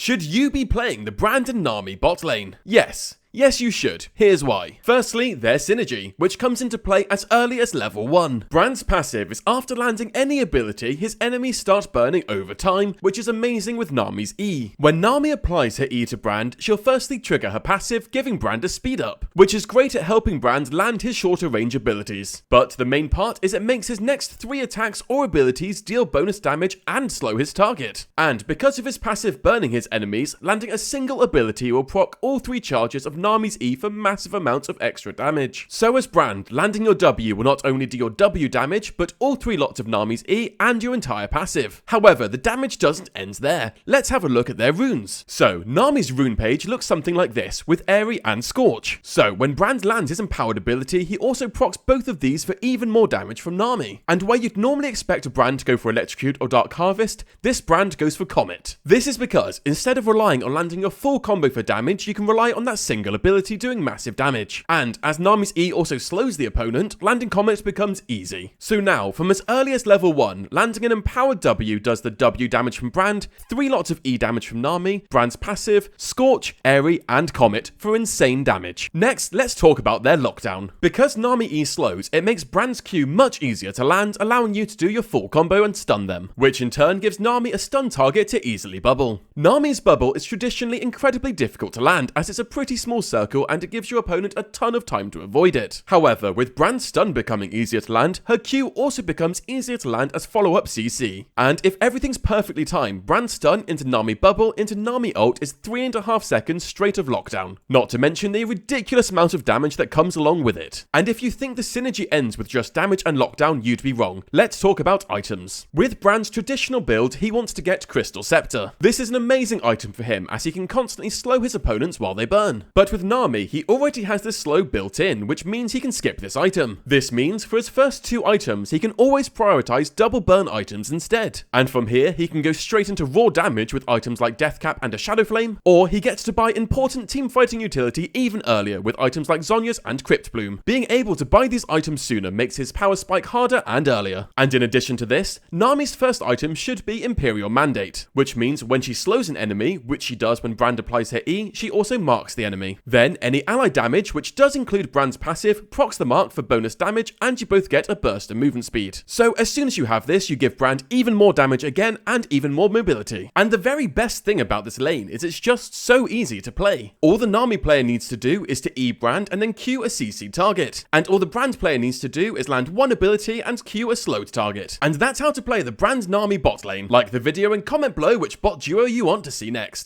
Should you be playing the Brand Nami Bot Lane? Yes. Yes, you should. Here's why. Firstly, their synergy, which comes into play as early as level 1. Brand's passive is after landing any ability, his enemies start burning over time, which is amazing with Nami's E. When Nami applies her E to Brand, she'll firstly trigger her passive, giving Brand a speed up, which is great at helping Brand land his shorter range abilities. But the main part is it makes his next 3 attacks or abilities deal bonus damage and slow his target. And because of his passive burning his enemies, landing a single ability will proc all 3 charges of Nami's E for massive amounts of extra damage. So as Brand, landing your W will not only do your W damage, but all 3 lots of Nami's E and your entire passive. However, the damage doesn't end there. Let's have a look at their runes. So, Nami's rune page looks something like this, with Airy and Scorch. So, when Brand lands his empowered ability, he also procs both of these for even more damage from Nami. And where you'd normally expect a Brand to go for Electrocute or Dark Harvest, this Brand goes for Comet. This is because, instead of relying on landing your full combo for damage, you can rely on that single ability doing massive damage. And as Nami's E also slows the opponent, landing Comet becomes easy. So now, from as early as level 1, landing an empowered W does the W damage from Brand, 3 lots of E damage from Nami, Brand's passive, Scorch, Airy, and Comet for insane damage. Next, let's talk about their lockdown. Because Nami E slows, it makes Brand's Q much easier to land, allowing you to do your full combo and stun them, which in turn gives Nami a stun target to easily bubble. Nami's bubble is traditionally incredibly difficult to land, as it's a pretty small circle and it gives your opponent a ton of time to avoid it. However, with Brand's stun becoming easier to land, her Q also becomes easier to land as follow-up CC. And if everything's perfectly timed, Brand's stun into Nami bubble into Nami ult is 3.5 seconds straight of lockdown. Not to mention the ridiculous amount of damage that comes along with it. And if you think the synergy ends with just damage and lockdown, you'd be wrong. Let's talk about items. With Brand's traditional build, he wants to get Crystal Scepter. This is an amazing item for him as he can constantly slow his opponents while they burn. But with Nami, he already has this slow built in, which means he can skip this item. This means for his first 2 items, he can always prioritize double burn items instead. And from here, he can go straight into raw damage with items like Deathcap and a Shadow Flame, or he gets to buy important team fighting utility even earlier with items like Zhonya's and Crypt Bloom. Being able to buy these items sooner makes his power spike harder and earlier. And in addition to this, Nami's first item should be Imperial Mandate, which means when she slows an enemy, which she does when Brand applies her E, she also marks the enemy. Then any ally damage, which does include Brand's passive, procs the mark for bonus damage, and you both get a burst of movement speed. So as soon as you have this, you give Brand even more damage again and even more mobility. And the very best thing about this lane is it's just so easy to play. All the Nami player needs to do is to E Brand and then Q a CC target. And all the Brand player needs to do is land one ability and Q a slowed target. And that's how to play the Brand Nami bot lane. Like the video and comment below which bot duo you want to see next.